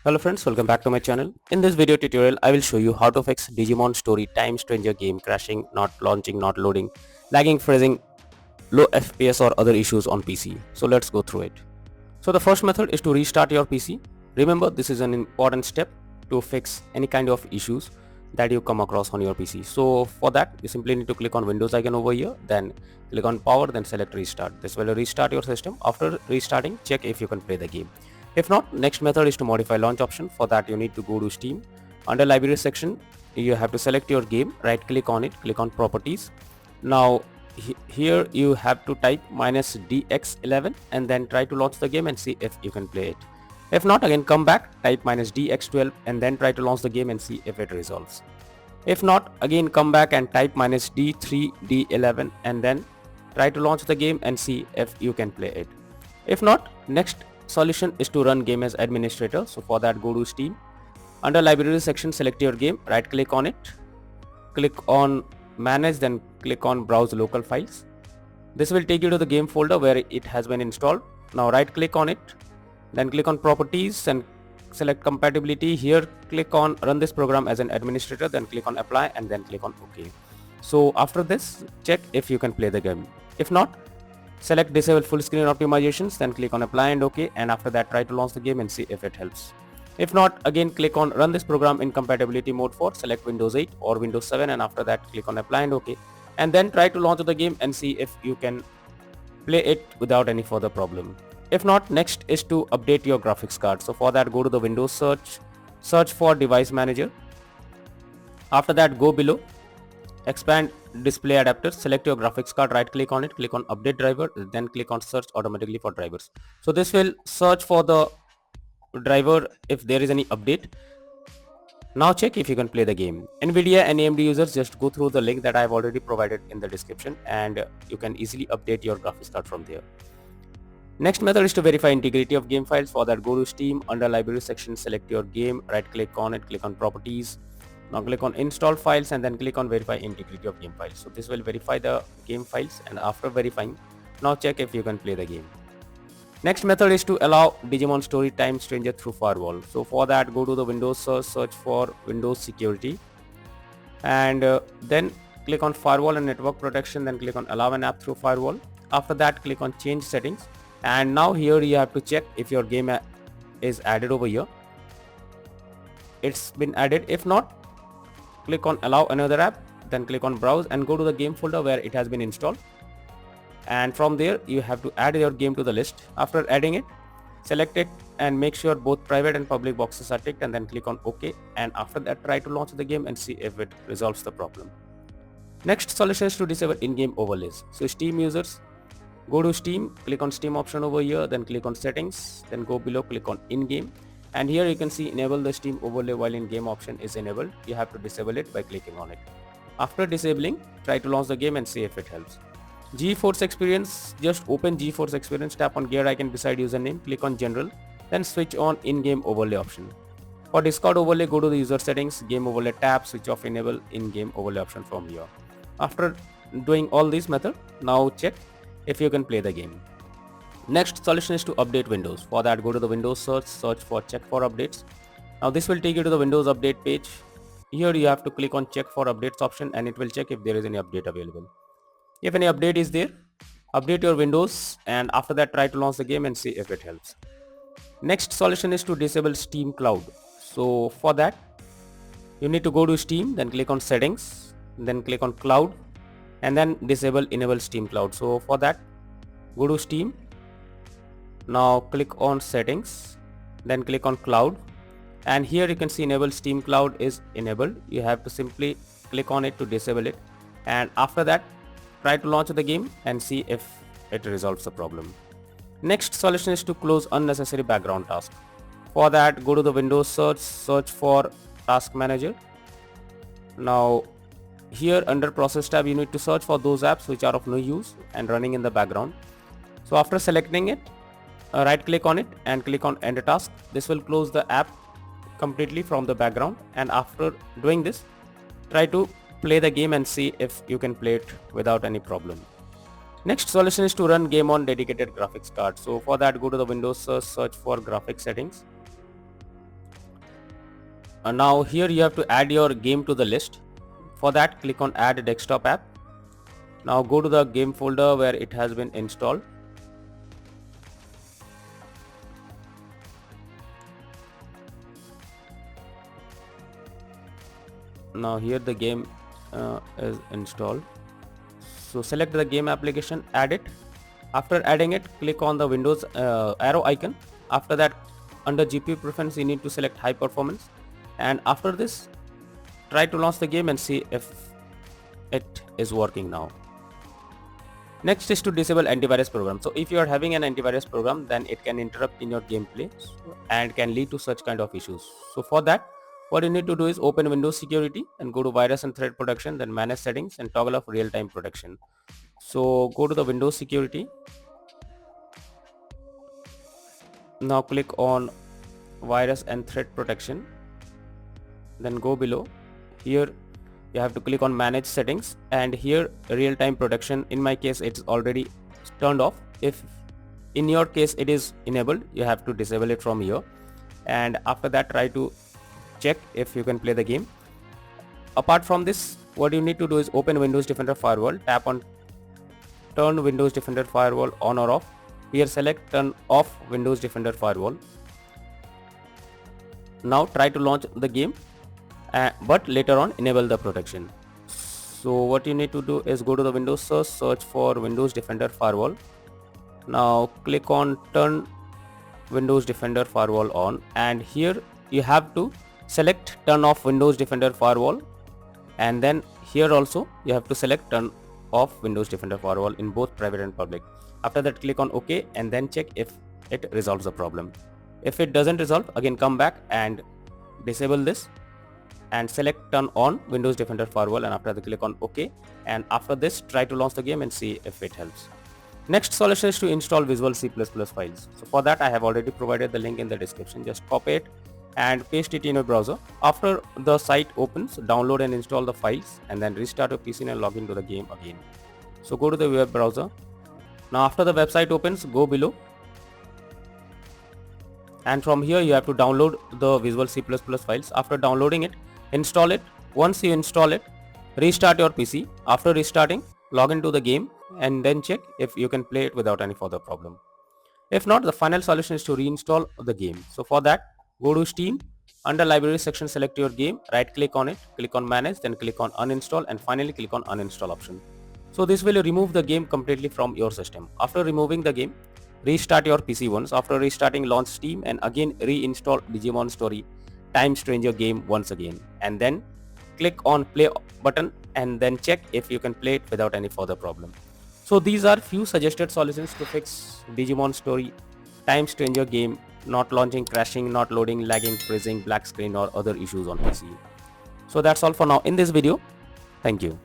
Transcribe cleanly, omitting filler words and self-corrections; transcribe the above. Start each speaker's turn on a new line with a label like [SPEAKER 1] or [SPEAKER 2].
[SPEAKER 1] Hello friends, welcome back to my channel. In this video tutorial, I will show you how to fix Digimon Story Time Stranger game crashing, not launching, not loading, lagging, freezing, low FPS or other issues on PC. So let's go through it. So the first method is to restart your PC. Remember, this is an important step to fix any kind of issues that you come across on your PC. So for that, you simply need to click on Windows icon over here, then click on power, then select restart. This will restart your system. After restarting, check if you can play the game. If not, next method is to modify launch option. For that, you need to go to Steam. Under library section, you have to select your game, right click on it, click on properties. Now here you have to type -dx11 and then try to launch the game and see if you can play it. If not, again come back, type -dx12 and then try to launch the game and see if it resolves. If not, again come back and type -d3d11 and then try to launch the game and see if you can play it. If not, next solution is to run game as administrator. So for that, go to Steam. Under library section, select your game, right click on it, click on manage, then click on browse local files. This will take you to the game folder where it has been installed. Now right click on it, then click on properties and select compatibility. Here click on run this program as an administrator, then click on apply and then click on OK. So after this, check if you can play the game. If not, select disable full screen optimizations, then click on apply and OK, and after that try to launch the game and see if it helps. If not, again click on run this program in compatibility mode for select Windows 8 or Windows 7 and after that click on apply and OK, and then try to launch the game and see if you can play it without any further problem. If not, next is to update your graphics card. So for that, go to the Windows search for device manager. After that, go below, expand display adapter, select your graphics card, right click on it, click on update driver, then click on search automatically for drivers. So this will search for the driver if there is any update. Now check if you can play the game. Nvidia and AMD users, just go through the link that I have already provided in the description and you can easily update your graphics card from there. Next method is to verify integrity of game files. For that, go to Steam, under library section, select your game, right click on it, click on properties. Now click on install files and then click on verify integrity of game files. So this will verify the game files, and after verifying, now check if you can play the game. Next method is to allow Digimon Story Time Stranger through firewall. So for that, go to the Windows search for Windows security and then click on firewall and network protection, then click on allow an app through firewall. After that, click on change settings, and now here you have to check if your game is added over here. It's been added. If not, click on allow another app, then click on browse and go to the game folder where it has been installed, and from there you have to add your game to the list. After adding it, select it and make sure both private and public boxes are ticked and then click on OK, and after that try to launch the game and see if it resolves the problem. Next solution is to disable in-game overlays. So Steam users, go to Steam, click on Steam option over here, then click on settings, then go below, click on in-game, and here you can see enable the Steam overlay while in-game option is enabled. You have to disable it by clicking on it. After disabling, try to launch the game and see if it helps. GeForce Experience, just open GeForce Experience, tap on gear icon beside username, click on general, then switch on in-game overlay option. For Discord overlay, go to the user settings, game overlay tab, switch off enable in-game overlay option from here. After doing all these methods, now check if you can play the game. Next solution is to update Windows. For that, go to the Windows search for check for updates. Now this will take you to the Windows update page. Here you have to click on check for updates option and it will check if there is any update available. If any update is there, update your Windows and after that try to launch the game and see if it helps. Next solution is to disable Steam Cloud. So for that, you need to go to Steam, then click on settings, then click on cloud and then disable enable Steam Cloud. So for that, go to Steam, now click on settings, then click on cloud, and here you can see enable Steam Cloud is enabled. You have to simply click on it to disable it, and after that try to launch the game and see if it resolves the problem. Next solution is to close unnecessary background tasks. For that, go to the Windows search for task manager. Now here under process tab, you need to search for those apps which are of no use and running in the background. So after selecting it, right click on it and click on end task. This will close the app completely from the background, and after doing this, try to play the game and see if you can play it without any problem. Next solution is to run game on dedicated graphics card. So for that, go to the Windows search for graphics settings. Now here you have to add your game to the list. For that, click on add desktop app. Now go to the game folder where it has been installed. Now here the game is installed. So select the game application, add it. After adding it, click on the Windows arrow icon. After that, under GPU preference, you need to select high performance. And after this, try to launch the game and see if it is working now. Next is to disable antivirus program. So if you are having an antivirus program, then it can interrupt in your gameplay and can lead to such kind of issues. So for that, what you need to do is open Windows Security and go to Virus and Threat Protection, then Manage Settings and toggle off Real-Time Protection. So go to the Windows Security. Now click on Virus and Threat Protection. Then go below. Here you have to click on Manage Settings, and here Real-Time Protection. In my case, it's already turned off. If in your case it is enabled, you have to disable it from here. And after that, try to check if you can play the game. Apart from this, what you need to do is open Windows Defender Firewall, tap on turn Windows Defender Firewall on or off. Here select turn off Windows Defender Firewall. Now try to launch the game, but later on enable the protection. So what you need to do is go to the Windows search for Windows Defender Firewall. Now click on turn Windows Defender Firewall on, and here you have to select turn off Windows Defender Firewall, and then here also you have to select turn off Windows Defender Firewall in both private and public. After that, click on OK and then check if it resolves the problem. If it doesn't resolve, again come back and disable this and select turn on Windows Defender Firewall, and after that click on OK, and after this try to launch the game and see if it helps. Next solution is to install Visual C++ files. So for that, I have already provided the link in the description. Just copy it and paste it in your browser. After the site opens, download and install the files, and then restart your PC and log into the game again. So go to the web browser. Now after the website opens, go below, and from here you have to download the Visual C++ files. After downloading it, install it. Once you install it, restart your PC. After restarting, log into the game and then check if you can play it without any further problem. If not, the final solution is to reinstall the game. So for that, go to Steam. Under Library section, select your game, right click on it, click on Manage, then click on Uninstall, and finally click on Uninstall option. So this will remove the game completely from your system. After removing the game, restart your PC once. After restarting, launch Steam and again reinstall Digimon Story Time Stranger game once again, and then click on Play button and then check if you can play it without any further problem. So these are few suggested solutions to fix Digimon Story Time Stranger game not launching, crashing, not loading, lagging, freezing, black screen or other issues on PC. So that's all for now in this video. Thank you.